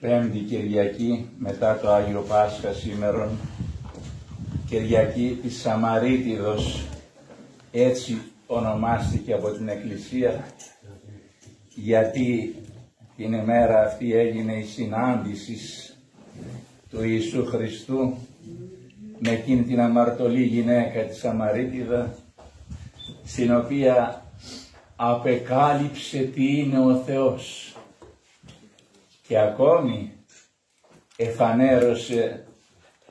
Πέμπτη Κυριακή μετά το Άγιο Πάσχα σήμερον, Κυριακή της Σαμαρίτιδος, έτσι ονομάστηκε από την Εκκλησία, γιατί την ημέρα αυτή έγινε η συνάντηση του Ιησού Χριστού με εκείνη την αμαρτωλή γυναίκα τη Σαμαρίτιδα, στην οποία απεκάλυψε τι είναι ο Θεός και ακόμη εφανέρωσε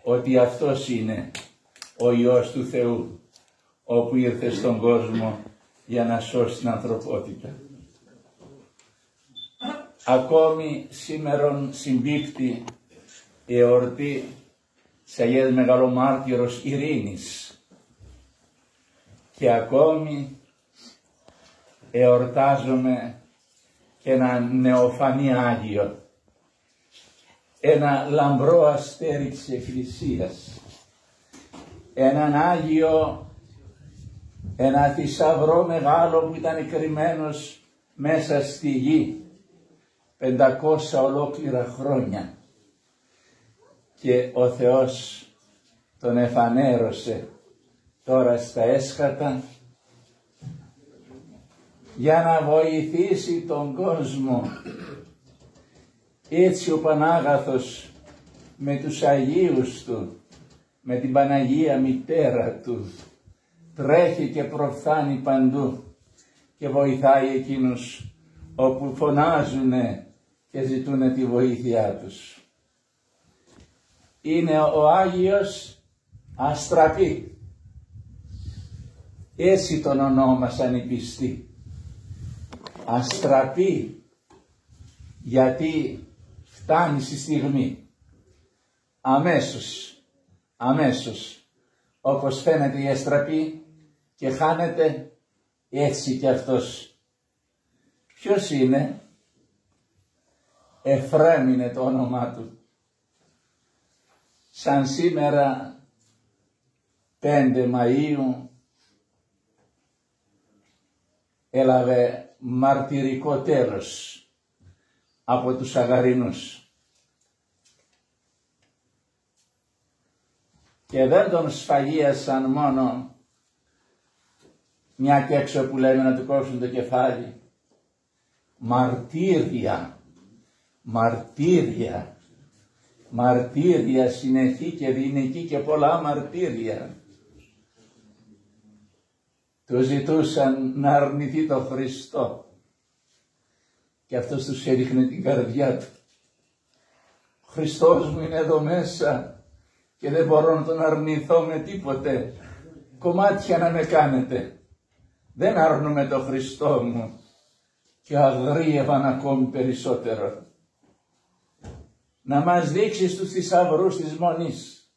ότι αυτός είναι ο Υιός του Θεού, όπου ήρθε στον κόσμο για να σώσει την ανθρωπότητα. Ακόμη σήμερον συμπίπτει η εορτή της Αγίας Μεγαλομάρτυρος Ειρήνης και ακόμη εορτάζουμε και ένα νεοφανή Άγιο, ένα λαμπρό αστέρι της Εκκλησίας, έναν Άγιο, ένα θησαυρό μεγάλο που ήταν κρυμμένος μέσα στη γη 500 ολόκληρα χρόνια και ο Θεός τον εφανέρωσε τώρα στα έσχατα για να βοηθήσει τον κόσμο. Έτσι ο Πανάγαθος με τους Αγίους του, με την Παναγία Μητέρα του, τρέχει και προφθάνει παντού και βοηθάει εκείνους όπου φωνάζουνε και ζητούνε τη βοήθειά τους. Είναι ο Άγιος Αστραπή. Έτσι τον ονόμασαν οι πιστοί. Αστραπή, γιατί φτάνει στη στιγμή. Αμέσως, όπως φαίνεται η αστραπή και χάνεται, έτσι και αυτός. Ποιος είναι? Εφραίμ είναι το όνομά του. Σαν σήμερα 5 Μαΐου έλαβε μαρτυρικό τέλος από τους Αγαρινούς και δεν τον σφαγίασαν μόνο μια και έξω που λέμε να του κόψουν το κεφάλι. Μαρτύρια συνεχή και δυνική και πολλά μαρτύρια. Του ζητούσαν να αρνηθεί το Χριστό και αυτός τους έριχνε την καρδιά του. Ο Χριστός μου είναι εδώ μέσα και δεν μπορώ να τον αρνηθώ με τίποτε. Κομμάτια να με κάνετε. Δεν αρνούμε το Χριστό μου. Και αγρίευαν ακόμη περισσότερο. Να μας δείξεις τους θησαυρούς της Μονής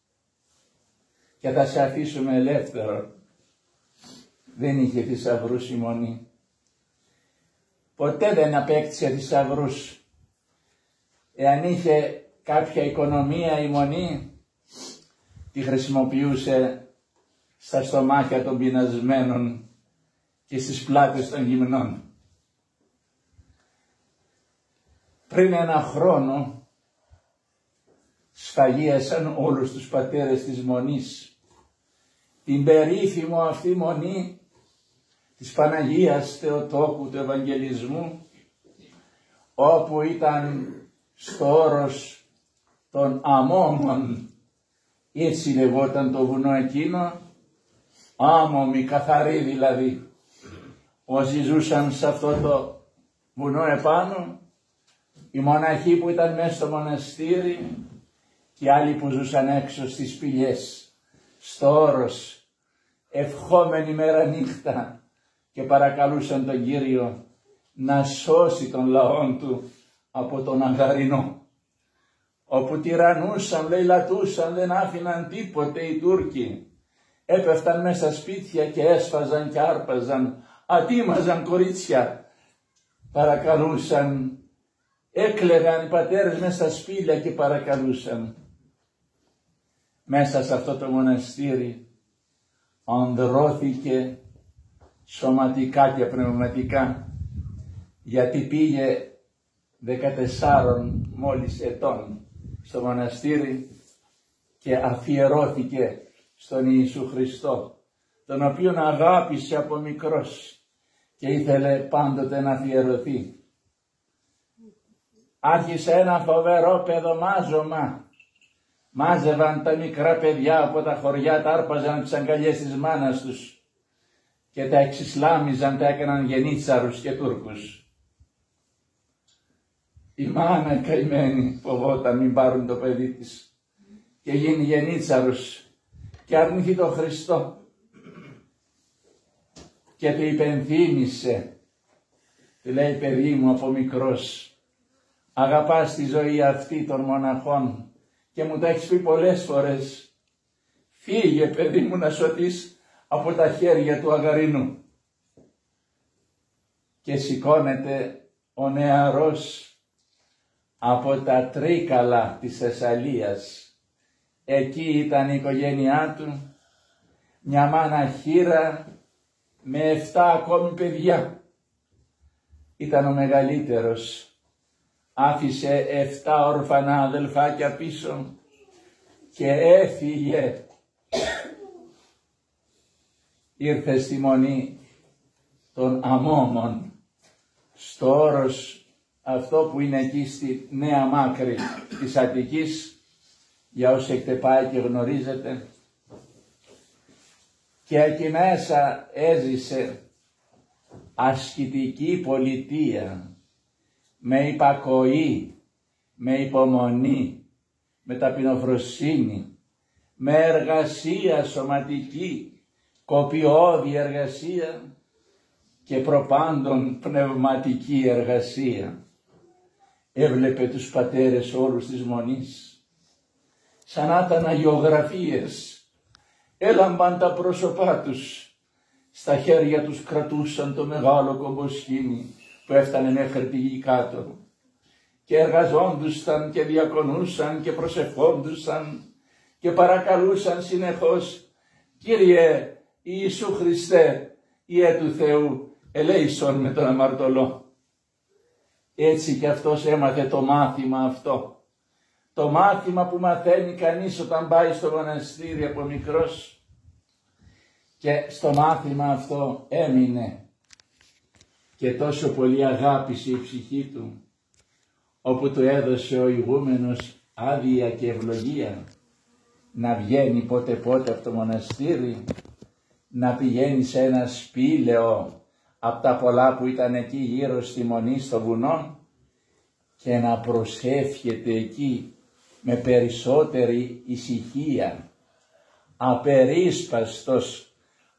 και θα σε αφήσουμε ελεύθερο. Δεν είχε θησαυρούς η Μονή. Ποτέ δεν απέκτησε θησαυρούς. Εάν είχε κάποια οικονομία η Μονή, τη χρησιμοποιούσε στα στομάχια των πεινασμένων και στις πλάτες των γυμνών. Πριν 1 χρόνο σφαγίασαν όλους τους πατέρες της Μονής. Την περίφημο αυτή Μονή της Παναγίας Θεοτόκου του Ευαγγελισμού, όπου ήταν στο όρος των Αμόμων, έτσι λεγόταν το βουνό εκείνο, άμομοι, καθαροί δηλαδή. Όσοι ζούσαν σε αυτό το βουνό επάνω, οι μοναχοί που ήταν μέσα στο μοναστήρι και άλλοι που ζούσαν έξω στις σπηλιές, στο όρος, ευχόμενοι μέρα νύχτα και παρακαλούσαν τον Κύριο να σώσει τον λαόν του από τον Αγαρινό, όπου τυραννούσαν, λαιλατούσαν, δεν άφηναν τίποτε οι Τούρκοι. Έπεφταν μέσα στα σπίτια και έσφαζαν και άρπαζαν, ατίμαζαν κορίτσια, παρακαλούσαν. Έκλαιγαν οι πατέρες μέσα στα σπήλια και παρακαλούσαν. Μέσα σε αυτό το μοναστήρι ανδρώθηκε σωματικά και πνευματικά, γιατί πήγε 14 μόλις ετών στο μοναστήρι και αφιερώθηκε στον Ιησού Χριστό, τον οποίον αγάπησε από μικρός και ήθελε πάντοτε να αφιερωθεί. Άρχισε ένα φοβερό παιδομάζωμα. Μάζευαν τα μικρά παιδιά από τα χωριά, τα άρπαζαν τις αγκαλιές της μάνας τους και τα εξισλάμιζαν, τα έκαναν γενίτσαρους και Τούρκους. Η μάνα καημένη φοβόταν μην πάρουν το παιδί της και γίνει γενίτσαρος και αρνηθεί τον Χριστό και του υπενθύμησε, του λέει, παιδί μου, από μικρός αγαπάς τη ζωή αυτή των μοναχών και μου τα έχεις πει πολλές φορές, φύγε παιδί μου να σωθείς από τα χέρια του Αγαρινού. Και σηκώνεται ο νεαρός από τα Τρίκαλα της Θεσσαλίας. Εκεί ήταν η οικογένειά του, μια μάνα χήρα με 7 ακόμη παιδιά. Ήταν ο μεγαλύτερος. Άφησε 7 όρφανα αδελφάκια πίσω και έφυγε. Ήρθε στη μονή των Αμόμων, στο όρος αυτό που είναι εκεί στη Νέα Μάκρη της Αττικής, για όσοι έχετε πάει και γνωρίζετε. Και εκεί μέσα έζησε ασκητική πολιτεία, με υπακοή, με υπομονή, με ταπεινοφροσύνη, με εργασία σωματική, κοπιώδη εργασία και προπάντων πνευματική εργασία. Έβλεπε τους πατέρες όλους της μονής, σαν να ήταν αγιογραφίες, έλαμπαν τα πρόσωπά τους, στα χέρια τους κρατούσαν το μεγάλο κομποσκήνι που έφτανε μέχρι τη γη κάτω και εργαζόντουσαν και διακονούσαν και προσευχόντουσαν και παρακαλούσαν συνεχώς, Κύριε Ιησού Χριστέ, Υιέ του Θεού, ελέησον με τον αμαρτωλό. Έτσι και αυτός έμαθε το μάθημα αυτό. Το μάθημα που μαθαίνει κανείς όταν πάει στο μοναστήρι από μικρός, και στο μάθημα αυτό έμεινε και τόσο πολύ αγάπησε η ψυχή του, όπου του έδωσε ο ηγούμενος άδεια και ευλογία να βγαίνει πότε πότε από το μοναστήρι, να πηγαίνει σε ένα σπήλαιο από τα πολλά που ήταν εκεί γύρω στη μονή στο βουνό και να προσεύχεται εκεί με περισσότερη ησυχία, απερίσπαστος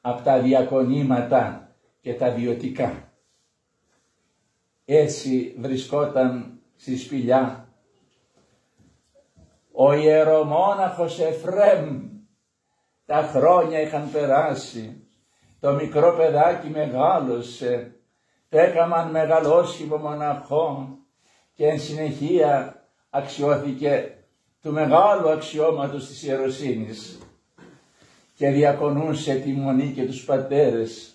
από τα διακονήματα και τα βιωτικά. Έτσι βρισκόταν στη σπηλιά ο ιερομόναχος Εφρέμ. Τα χρόνια είχαν περάσει, το μικρό παιδάκι μεγάλωσε, το έκαναν μεγαλόσχημο μοναχό και εν συνεχεία αξιώθηκε του μεγάλου αξιώματος της ιεροσύνης και διακονούσε τη μονή και τους πατέρες,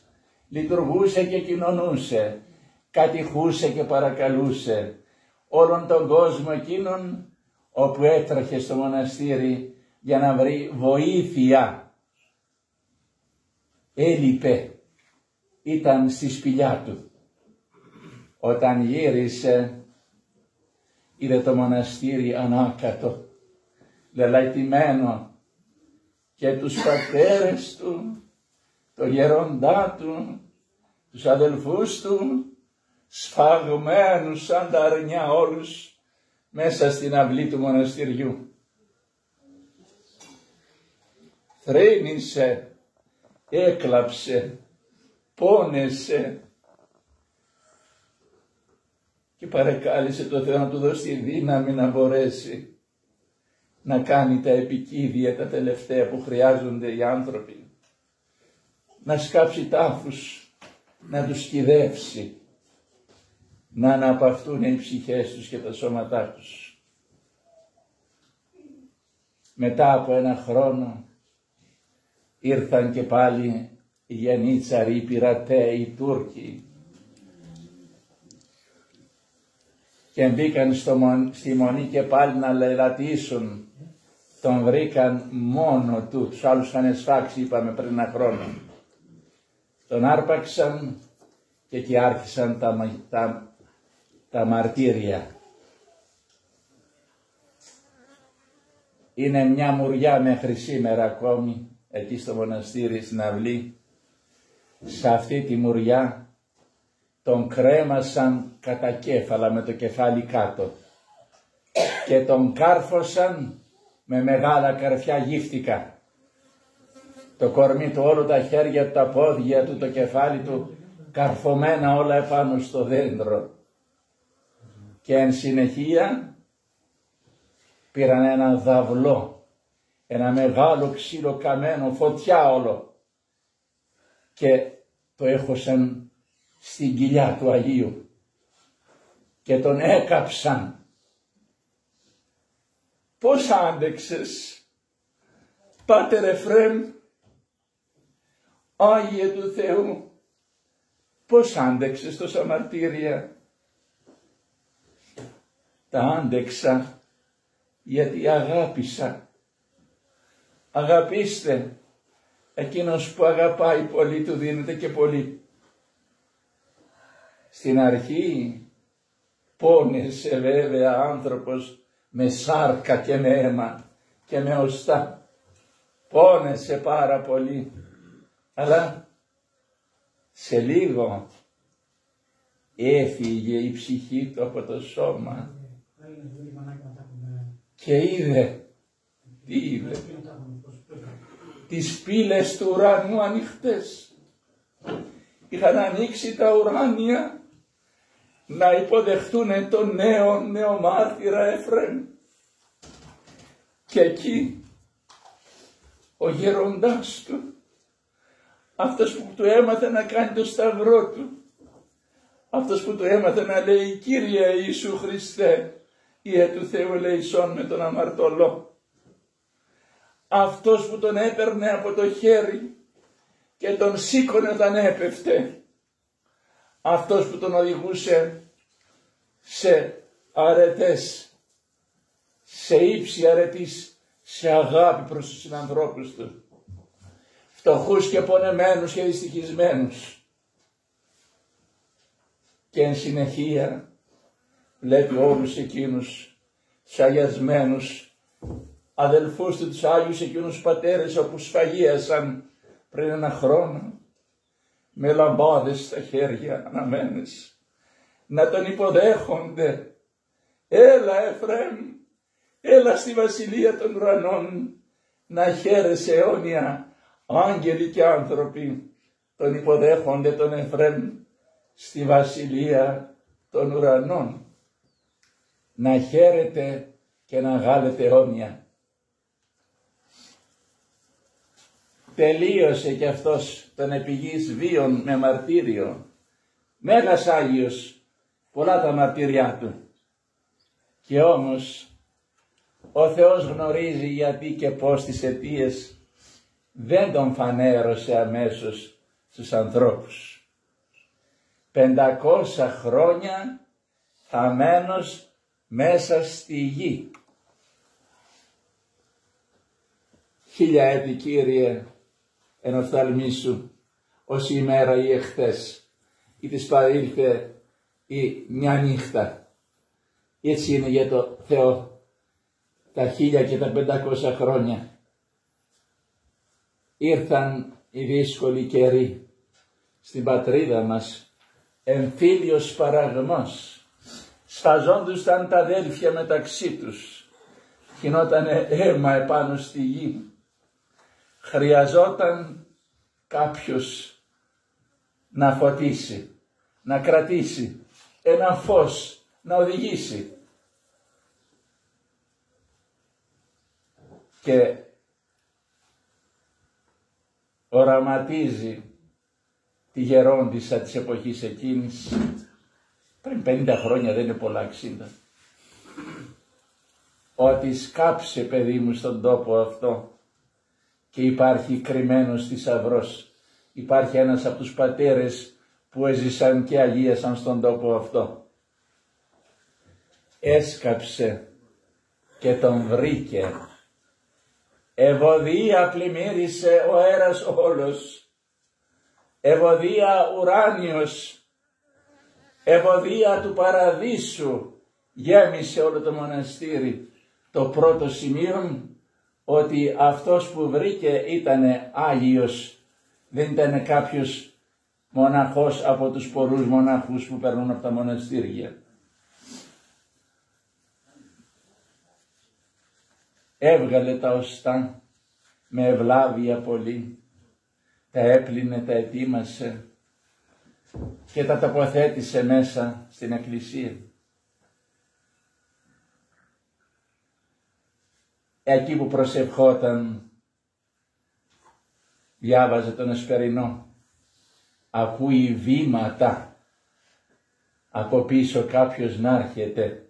λειτουργούσε και κοινωνούσε, κατηχούσε και παρακαλούσε όλον τον κόσμο εκείνον όπου έτρεχε στο μοναστήρι για να βρει βοήθεια. Έλειπε, ήταν στη σπηλιά του. Όταν γύρισε είδε το μοναστήρι ανάκατο, λελαϊτημένο και τους πατέρες του, το γεροντά του, τους αδελφούς του, σφαγμένους σαν τα αρνιά όλους μέσα στην αυλή του μοναστηριού. Θρήνησε, έκλαψε, πόνεσε και παρακάλεσε το Θεό να του δώσει δύναμη να μπορέσει να κάνει τα επικίδια τα τελευταία που χρειάζονται οι άνθρωποι, να σκάψει τάφους, να τους κυδεύσει, να αναπαυτούν οι ψυχές τους και τα σώματά τους. Μετά από ένα χρόνο ήρθαν και πάλι οι γενίτσαροι, οι πειραταίοι, οι Τούρκοι και μπήκαν στη μονή και πάλι να λαιλατίσουν. Τον βρήκαν μόνο του, τους άλλους είχαν σφάξει, είπαμε πριν ένα χρόνο. Τον άρπαξαν και εκεί άρχισαν τα μαρτύρια. Είναι μια μουριά μέχρι σήμερα ακόμη, εκεί στο μοναστήρι, στην αυλή. Σε αυτή τη μουριά τον κρέμασαν κατά κέφαλα με το κεφάλι κάτω και τον κάρφωσαν με μεγάλα καρφιά γύφτικα. Το κορμί του, όλο τα χέρια του, τα πόδια του, το κεφάλι του καρφωμένα όλα επάνω στο δέντρο. Και εν συνεχεία πήραν ένα δαυλό, ένα μεγάλο ξύλο καμένο, φωτιά όλο, και το έχωσαν στην κοιλιά του Αγίου και τον έκαψαν. Πώς άντεξες, Πάτερ Εφραίμ, Άγιε του Θεού, πώς άντεξες τόσα μαρτύρια? Τα άντεξα γιατί αγάπησα. Αγαπήστε. Εκείνος που αγαπάει πολύ του δίνεται και πολύ. Στην αρχή πόνεσε βέβαια άνθρωπος με σάρκα και με αίμα και με οστά. Πόνεσε πάρα πολύ. Αλλά σε λίγο έφυγε η ψυχή του από το σώμα και είδε, τι είδε? Τις πύλες του ουρανού ανοιχτές. Είχαν ανοίξει τα ουράνια να υποδεχτούν τον νέο μάρτυρα Εφραίμ. Και εκεί ο γέροντάς του, αυτός που του έμαθε να κάνει το σταυρό του, αυτός που του έμαθε να λέει Κύριε Ιησού Χριστέ, Υιέ του Θεού ελεησόν με τον αμαρτωλό, αυτός που τον έπαιρνε από το χέρι και τον σήκωνε όταν έπεφτε, αυτός που τον οδηγούσε σε αρετές, σε ύψη αρετής, σε αγάπη προς τους συνανθρώπους του, φτωχούς και πονεμένους και δυστυχισμένους. Και εν συνεχεία βλέπει όλους εκείνους τους αγιασμένους αδελφούς του, τους Άγιους εκείνους πατέρες όπου σφαγίασαν πριν ένα χρόνο, με λαμπάδες στα χέρια αναμένες, να τον υποδέχονται. Έλα Εφραίμ, έλα στη βασιλεία των ουρανών, να χαίρεσαι αιώνια. Άγγελοι και άνθρωποι τον υποδέχονται τον Εφραίμ στη βασιλεία των ουρανών. Να χαίρετε και να γάλετε αιώνια. Τελείωσε και αυτός τον επιγής βίων με μαρτύριο. Μέγας Άγιος, πολλά τα μαρτύριά του. Και όμως ο Θεός γνωρίζει γιατί και πώς τις αιτίες δεν τον φανέρωσε αμέσως στους ανθρώπους. 500 χρόνια θαμμένος μέσα στη γη. 1000 έτη Κύριε εν οφθαλμί σου, ως ημέρα ή εχθές, ή της παρήλθε ή μια νύχτα. Έτσι είναι για το Θεό τα 1000 και τα 500 χρόνια. Ήρθαν οι δύσκολοι καιροί στην πατρίδα μας, εμφύλιος παραγμός, σφαζόντουσαν τα αδέλφια μεταξύ τους, χυνότανε αίμα επάνω στη γη. Χρειαζόταν κάποιος να φωτίσει, να κρατήσει ένα φως, να οδηγήσει. Και οραματίζει τη γερόντισσα της εποχής εκείνης, πριν 50 χρόνια, δεν είναι πολλά, 60, ότι σκάψε παιδί μου στον τόπο αυτό και υπάρχει κρυμμένος θησαυρός. Υπάρχει ένας από τους πατέρες που έζησαν και αγίασαν στον τόπο αυτό. έσκαψε και τον βρήκε. Ευωδία πλημμύρισε ο αέρας όλος, ευωδία ουράνιος, ευωδία του παραδείσου γέμισε όλο το μοναστήρι. Το πρώτο σημείο ότι αυτός που βρήκε ήτανε Άγιος, δεν ήταν κάποιος μοναχός από τους πολλούς μοναχούς που περνούν από τα μοναστήρια. Έβγαλε τα οστά με ευλάβεια πολύ, τα έπλυνε, τα ετοίμασε και τα τοποθέτησε μέσα στην εκκλησία. Εκεί που προσευχόταν, διάβαζε τον Εσπερινό, ακούει βήματα από πίσω κάποιος να έρχεται,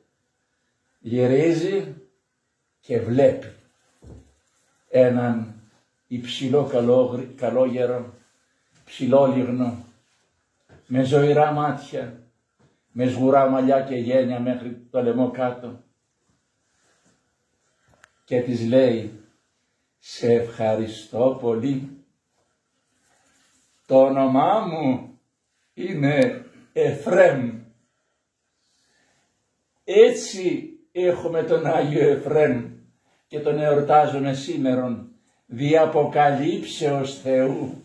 γυρίζει και βλέπει έναν υψηλό καλόγερο, ψηλόλιγνο, με ζωηρά μάτια, με σγουρά μαλλιά και γένια μέχρι το λαιμό κάτω, και της λέει, σε ευχαριστώ πολύ, το όνομά μου είναι Εφραίμ. Έτσι έχουμε τον Άγιο Εφραίμ και τον εορτάζουμε σήμερον, δι' αποκαλύψεως Θεού.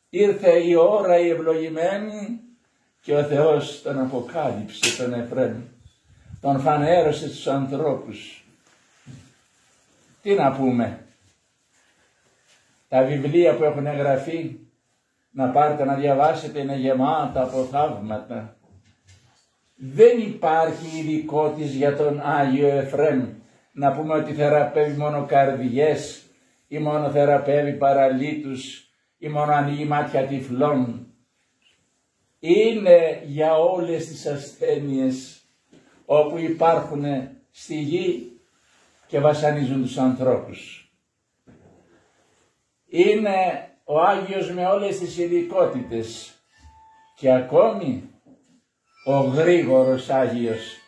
Ήρθε η ώρα η ευλογημένη και ο Θεός τον αποκάλυψε τον Εφραίμ, τον φανέρωσε στους ανθρώπους. Τι να πούμε, τα βιβλία που έχουν γραφεί, να πάρετε να διαβάσετε, είναι γεμάτα από θαύματα. Δεν υπάρχει ειδικότης για τον Άγιο Εφραίμ να πούμε ότι θεραπεύει μόνο καρδιές ή μόνο θεραπεύει παραλύτους ή μόνο ανοίγει μάτια τυφλών. Είναι για όλες τις ασθένειες όπου υπάρχουν στη γη και βασανίζουν τους ανθρώπους. Είναι ο Άγιος με όλες τις ειδικότητες και ακόμη ο γρήγορος Άγιος,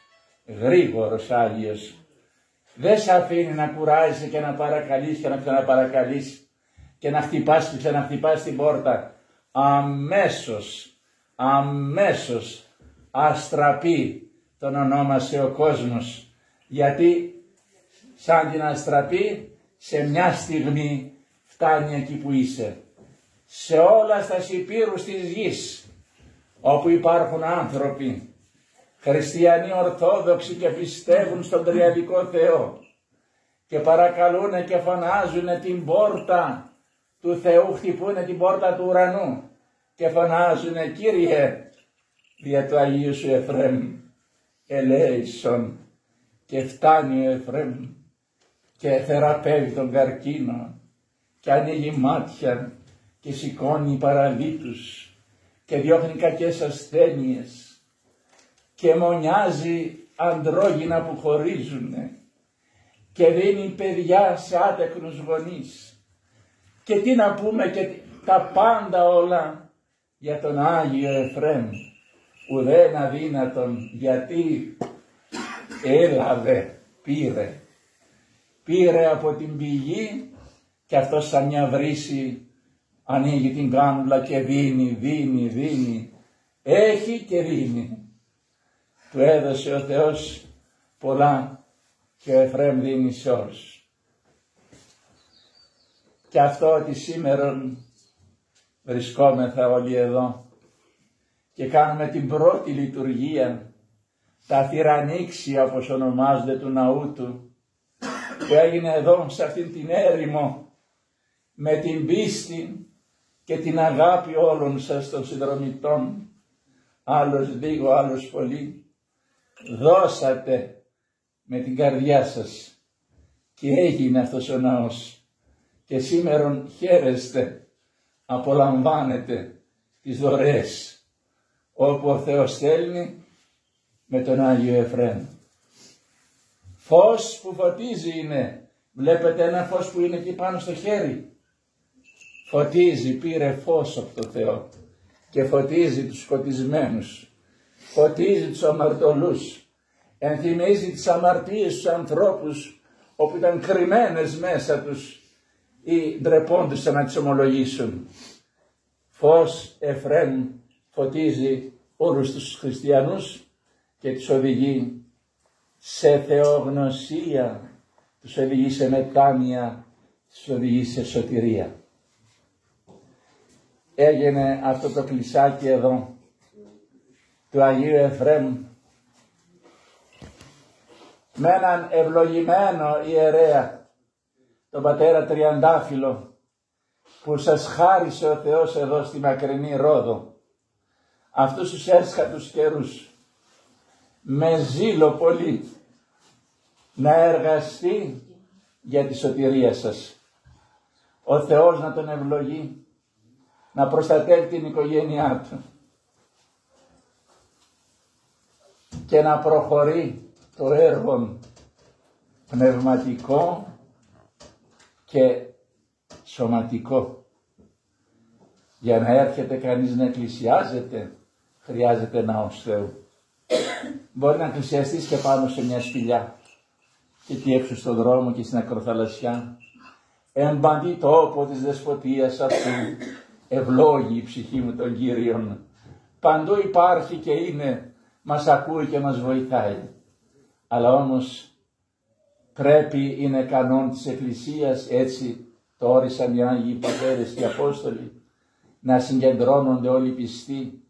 δεν σε αφήνει να κουράζεσαι και να παρακαλείς και να ξαναπαρακαλείς και να χτυπάς και ξαναχτυπάς την πόρτα. Αμέσως αστραπή τον ονόμασε ο κόσμος, γιατί σαν την αστραπή σε μια στιγμή φτάνει εκεί που είσαι. Σε όλα στα υπήρους της γης όπου υπάρχουν άνθρωποι, χριστιανοί ορθόδοξοι και πιστεύουν στον τριαδικό Θεό και παρακαλούν και φωνάζουν την πόρτα του Θεού, χτυπούν την πόρτα του ουρανού και φωνάζουν, Κύριε, δια του Αγίου σου Εφραίμ, ελέησον, και φτάνει ο Εφραίμ και θεραπεύει τον καρκίνο και ανοίγει μάτια και σηκώνει παραλύτους και διώχνει κακές ασθένειες και μονιάζει αντρόγυνα που χωρίζουν και δίνει παιδιά σε άτεκνους γονείς. Και τι να πούμε, και τα πάντα όλα για τον Άγιο Εφραίμ, ουδέν αδύνατον, γιατί έλαβε, πήρε από την πηγή και αυτός σαν μια βρύση ανοίγει την κάνουλα και δίνει, έχει και δίνει. Του έδωσε ο Θεός πολλά και ο Εφραίμ δίνει σε όλους. Και αυτό ότι σήμερα βρισκόμεθα όλοι εδώ και κάνουμε την πρώτη λειτουργία, τα θυρανίξια όπως ονομάζονται του ναού του, που έγινε εδώ σε αυτήν την έρημο με την πίστη και την αγάπη όλων σας των συνδρομητών, άλλος λίγο, άλλος πολύ, δώσατε με την καρδιά σας και έγινε αυτός ο ναός και σήμερον χαίρεστε, απολαμβάνετε τις δωρεές όπου ο Θεός στέλνει με τον Άγιο Εφραίμ. Φως που φωτίζει είναι, βλέπετε ένα φως που είναι εκεί πάνω στο χέρι, φωτίζει, πήρε φως από το Θεό και φωτίζει τους σκοτισμένους, φωτίζει τους αμαρτωλούς, ενθυμίζει τις αμαρτίες τους ανθρώπους όπου ήταν κρυμμένες μέσα τους ή ντρεπόντουσαν να τις ομολογήσουν. Φως Εφραίμ φωτίζει όλους τους χριστιανούς και τους οδηγεί σε θεογνωσία, τους οδηγεί σε μετάνοια, τους οδηγεί σε σωτηρία. Έγινε αυτό το κλεισάκι εδώ του Αγίου Εφραίμ με έναν ευλογημένο ιερέα, τον πατέρα Τριαντάφυλλο, που σας χάρισε ο Θεός εδώ στη μακρινή Ρόδο, αυτούς τους έσχατους καιρούς, με ζήλο πολύ να εργαστεί για τη σωτηρία σας. Ο Θεός να τον ευλογεί, να προστατεύει την οικογένειά του και να προχωρεί το έργο πνευματικό και σωματικό. Για να έρχεται κανείς να εκκλησιάζεται, χρειάζεται ναός Θεού. Μπορεί να εκκλησιαστείς και πάνω σε μια σπηλιά και εκεί έξω στον δρόμο και στην ακροθαλασσιά. Εμπαντή τόπο της δεσποτείας αυτού ευλόγει η ψυχή μου τον Κύριον. Παντού υπάρχει και είναι, μας ακούει και μας βοηθάει. Αλλά όμως πρέπει, είναι κανόν της Εκκλησίας, έτσι το όρισαν οι Άγιοι Πατέρες και οι Απόστολοι, να συγκεντρώνονται όλοι οι πιστοί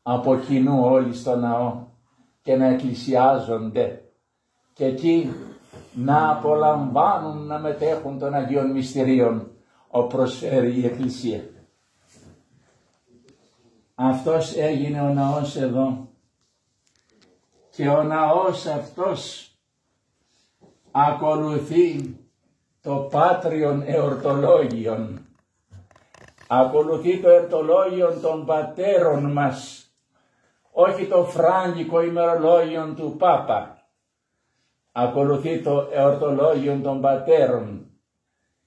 από κοινού όλοι στο ναό και να εκκλησιάζονται και εκεί να απολαμβάνουν, να μετέχουν των Αγίων Μυστηρίων όπου προσφέρει η Εκκλησία. Αυτός έγινε ο ναός εδώ και ο ναός αυτός ακολουθεί το Πάτριον εορτολόγιον, ακολουθεί το εορτολόγιον των πατέρων μας, όχι το φράγκικο ημερολόγιον του Πάπα. Ακολουθεί το εορτολόγιον των πατέρων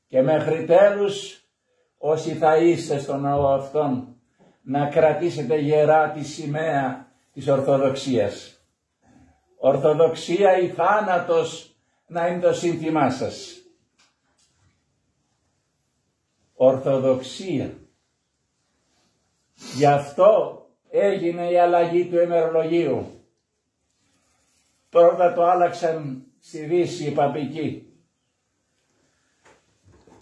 και μέχρι τέλους όσοι θα είστε στον ναό αυτόν να κρατήσετε γερά τη σημαία της Ορθοδοξίας. Ορθοδοξία ή θάνατος να είναι το σύνθημά σας. Ορθοδοξία. Γι' αυτό έγινε η αλλαγή του ημερολογίου. Πρώτα το άλλαξαν στη Δύση οι παπικοί.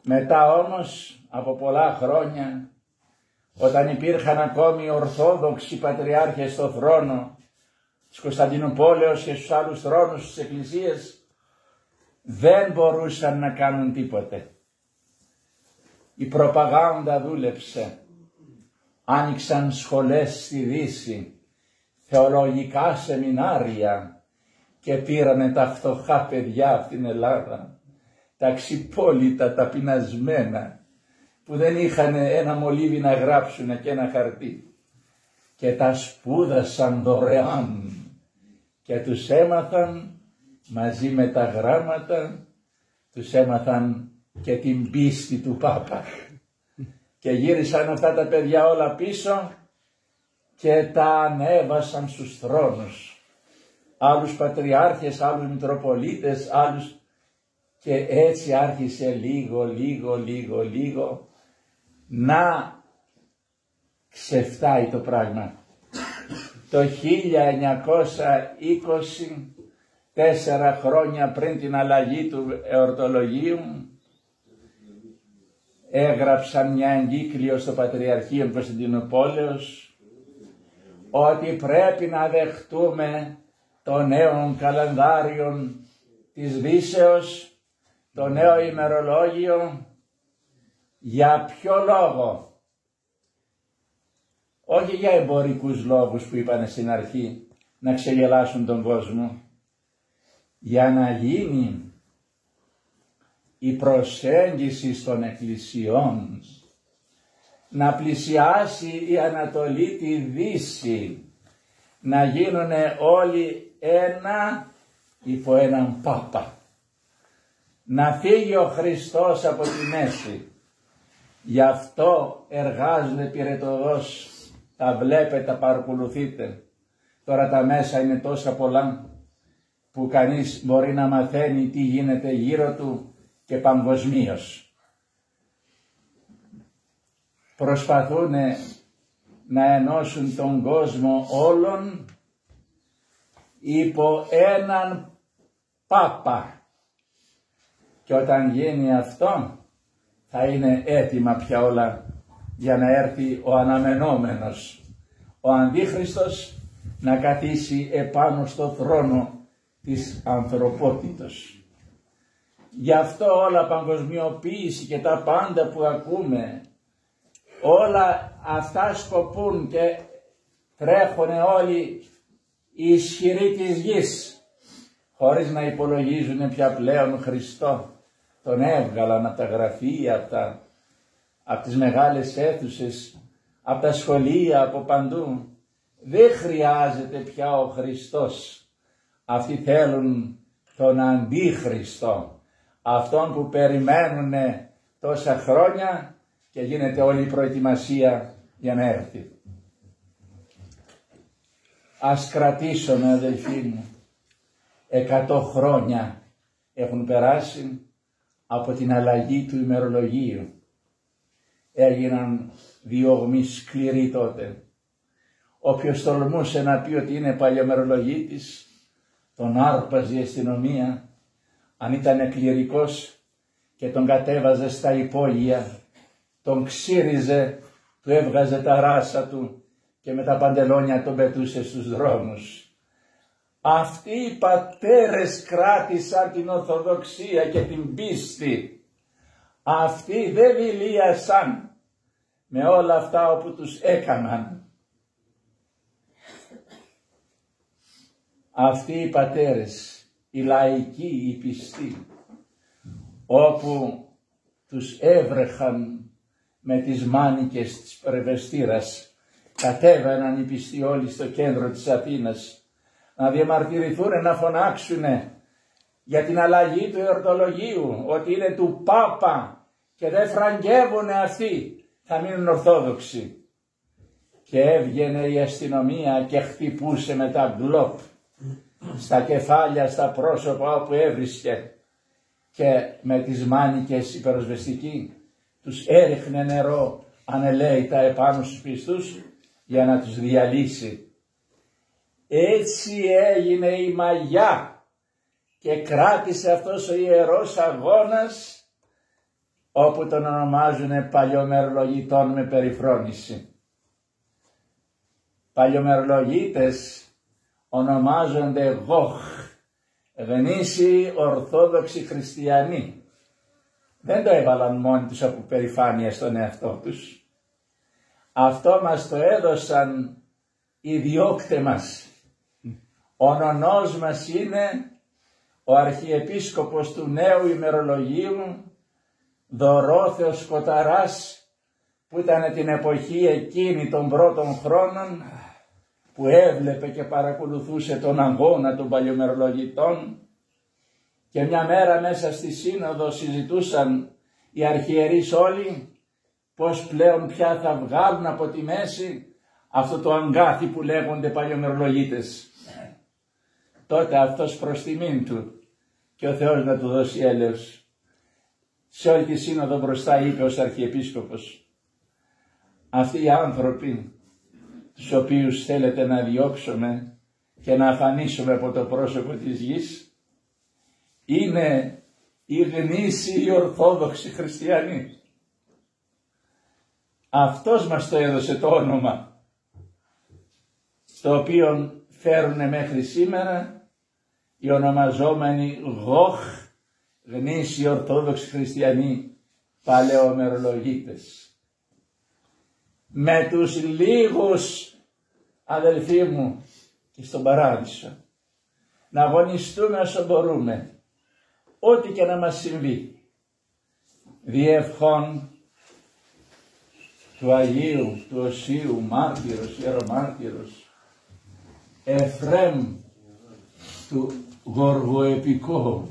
Μετά όμως από πολλά χρόνια, όταν υπήρχαν ακόμη ορθόδοξοι πατριάρχες στο θρόνο της Κωνσταντινούπολεως και στους άλλους θρόνους της Εκκλησίας, δεν μπορούσαν να κάνουν τίποτε. Η προπαγάνδα δούλεψε. Άνοιξαν σχολές στη Δύση, θεολογικά σεμινάρια και πήρανε τα φτωχά παιδιά από την Ελλάδα, τα ξυπόλυτα, τα πεινασμένα, που δεν είχαν ένα μολύβι να γράψουν και ένα χαρτί, και τα σπούδασαν δωρεάν και τους έμαθαν μαζί με τα γράμματα, τους έμαθαν και την πίστη του Πάπα. Και γύρισαν αυτά τα παιδιά όλα πίσω και τα ανέβασαν στους θρόνους. Άλλους πατριάρχες, άλλους μητροπολίτες, άλλους, και έτσι άρχισε λίγο να ξεφτάει το πράγμα. Το 1920, 4 χρόνια πριν την αλλαγή του εορτολογίου, έγραψαν μια εγκύκλιο στο Πατριαρχείο Κωνσταντινούπολεως ότι πρέπει να δεχτούμε το νέο καλανδάριο της Δύσεως, το νέο ημερολόγιο. Για ποιο λόγο? Όχι για εμπορικούς λόγους που είπανε στην αρχή, να ξεγελάσουν τον κόσμο. Για να γίνει η προσέγγιση των εκκλησιών, να πλησιάσει η Ανατολή τη Δύση, να γίνουν όλοι ένα υπό έναν Πάπα, να φύγει ο Χριστός από τη μέση. Γι' αυτό εργάζονται πυρετοδός, τα βλέπετε, τα παρακολουθείτε. Τώρα τα μέσα είναι τόσα πολλά που κανείς μπορεί να μαθαίνει τι γίνεται γύρω του και παγκοσμίως. Προσπαθούν να ενώσουν τον κόσμο όλων υπό έναν Πάπα. Και όταν γίνει αυτό θα είναι έτοιμα πια όλα για να έρθει ο αναμενόμενος, ο Αντίχριστος, να καθίσει επάνω στο θρόνο της ανθρωπότητος. Γι' αυτό όλα παγκοσμιοποίηση και τα πάντα που ακούμε, όλα αυτά σκοπούν και τρέχουν όλοι οι ισχυροί της γης, χωρίς να υπολογίζουν πια πλέον Χριστό. Τον έβγαλαν από τα γραφεία, από τις μεγάλες αίθουσες, από τα σχολεία, από παντού. Δεν χρειάζεται πια ο Χριστός. Αυτοί θέλουν τον Αντίχριστο, αυτόν που περιμένουν τόσα χρόνια και γίνεται όλη η προετοιμασία για να έρθει. Ας κρατήσουμε, αδελφοί μου, 100 χρόνια έχουν περάσει από την αλλαγή του ημερολογίου. Έγιναν διωγμοί σκληροί τότε. Όποιος τολμούσε να πει ότι είναι παλιομερολογίτης, τον άρπαζε η αστυνομία. Αν ήταν κληρικός και τον κατέβαζε στα υπόγεια, τον ξύριζε, του έβγαζε τα ράσα του και με τα παντελόνια τον πετούσε στους δρόμους. Αυτοί οι πατέρες κράτησαν την Ορθοδοξία και την πίστη. Αυτοί δεν δηλίασαν με όλα αυτά όπου τους έκαναν. Αυτοί οι πατέρες, οι λαϊκοί, οι πιστοί, όπου τους έβρεχαν με τις μάνικες της Πρεβεστήρας, κατέβαιναν οι πιστοί όλοι στο κέντρο της Αθήνας να διαμαρτυρηθούν, να φωνάξουν για την αλλαγή του εορτολογίου, ότι είναι του Πάπα και δεν φραγκεύουν αυτοί, θα μείνουν Ορθόδοξοι. Και έβγαινε η αστυνομία και χτυπούσε με τα γκλόπ στα κεφάλια, στα πρόσωπα όπου έβρισκε, και με τις μάνικες οι πυροσβεστικοί τους έριχνε νερό ανελαίητα επάνω στους πιστούς για να τους διαλύσει. Έτσι έγινε η μαγιά και κράτησε αυτός ο ιερός αγώνας, όπου τον ονομάζουν παλιομερολογητών με περιφρόνηση. Παλιομερολογίτες ονομάζονται γοχ, γνήσιοι Ορθόδοξοι Χριστιανοί. Δεν το έβαλαν μόνοι τους από περηφάνεια στον εαυτό τους. Αυτό μας το έδωσαν οι διώκτε μας. Ο νονός μας είναι ο Αρχιεπίσκοπος του νέου ημερολογίου, Δωρόθεος Σκοταράς, που ήταν την εποχή εκείνη των πρώτων χρόνων, που έβλεπε και παρακολουθούσε τον αγώνα των παλιομερολογητών, και μια μέρα μέσα στη σύνοδο συζητούσαν οι αρχιερείς όλοι πως πλέον πια θα βγάλουν από τη μέση αυτό το αγκάθι που λέγονται παλιομερολογίτες. Τότε αυτός προς τιμήν του και ο Θεός να του δώσει έλεος, σε όλη τη σύνοδο μπροστά είπε ως Αρχιεπίσκοπος: αυτοί οι άνθρωποι τους οποίους θέλετε να διώξουμε και να αφανίσουμε από το πρόσωπο της γης, είναι οι γνήσιοι Ορθόδοξοι Χριστιανοί. Αυτός μας το έδωσε το όνομα, το οποίο φέρουν μέχρι σήμερα οι ονομαζόμενοι γοχ, γνήσιοι Ορθόδοξοι Χριστιανοί, παλαιομερολογίτες. Με τους λίγους, αδελφοί μου, και στον Παράδεισο, να αγωνιστούμε όσο μπορούμε, ό,τι και να μας συμβεί, διευχών του Αγίου, του Οσίου Μάρτυρος, Ιερομάρτυρος Εφραίμ του Γοργοεπικό.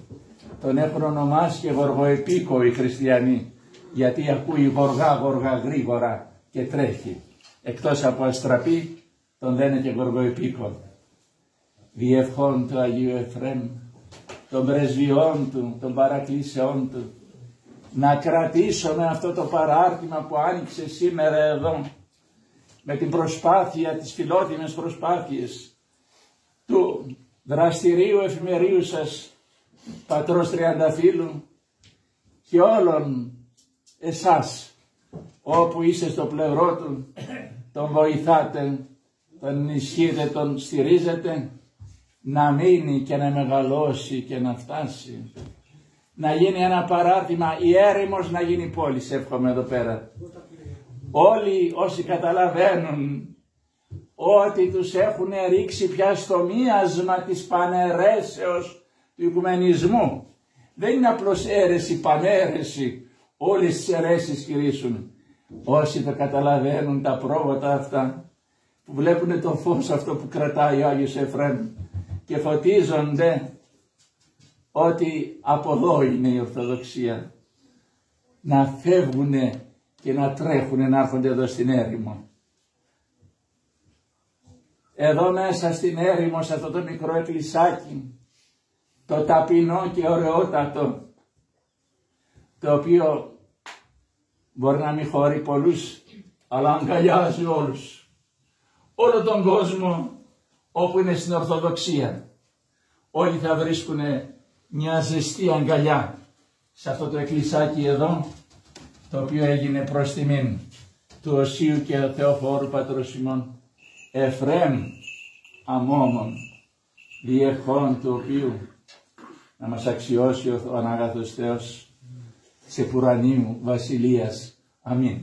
Τον έχουν ονομάσει και Γοργοεπίκο οι χριστιανοί, γιατί ακούει γοργά γρήγορα και τρέχει. Εκτός από αστραπή τον λένε και Γοργοεπίκο. διευχών του Αγίου Εφραίμ, των πρεσβειών του, των παρακλήσεών του, να κρατήσουμε αυτό το παράρτημα που άνοιξε σήμερα εδώ, με την προσπάθεια, τις φιλότιμες προσπάθειες του δραστηρίου εφημερίου σας, πατρός Τριανταφύλου, και όλων εσάς, όπου είστε στο πλευρό του, τον βοηθάτε, τον ενισχύετε, τον στηρίζετε, να μείνει και να μεγαλώσει και να φτάσει. Να γίνει ένα παράρτημα, η έρημος να γίνει πόλη, εύχομαι εδώ πέρα. Όλοι όσοι καταλαβαίνουν ότι τους έχουν ρίξει πια στο μίασμα της παναιρέσεως του οικουμενισμού. Δεν είναι απλώς αίρεση, παναίρεση, όλες τις αιρέσεις κηρύσσουν. Όσοι το καταλαβαίνουν τα πρόβατα αυτά, που βλέπουν το φως αυτό που κρατάει ο Άγιος Εφραίμ και φωτίζονται ότι από εδώ είναι η Ορθοδοξία, να φεύγουν και να τρέχουν να έρχονται εδώ στην έρημο. Εδώ μέσα στην έρημο, σε αυτό το μικρό εκκλησάκι, το ταπεινό και ωραιότατο, το οποίο μπορεί να μην χωρεί πολλούς, αλλά αγκαλιάζει όλους. Όλο τον κόσμο όπου είναι στην Ορθοδοξία. Όλοι θα βρίσκουν μια ζεστή αγκαλιά σε αυτό το εκκλησάκι εδώ, το οποίο έγινε προς τιμήν του Οσίου και Θεοφόρου πατρός ημών Εφραίμ αμόμων, διευχών του οποίου να μας αξιώσει ο Ανάγαθος Θεός σε πουρανίου βασιλείας. Αμήν.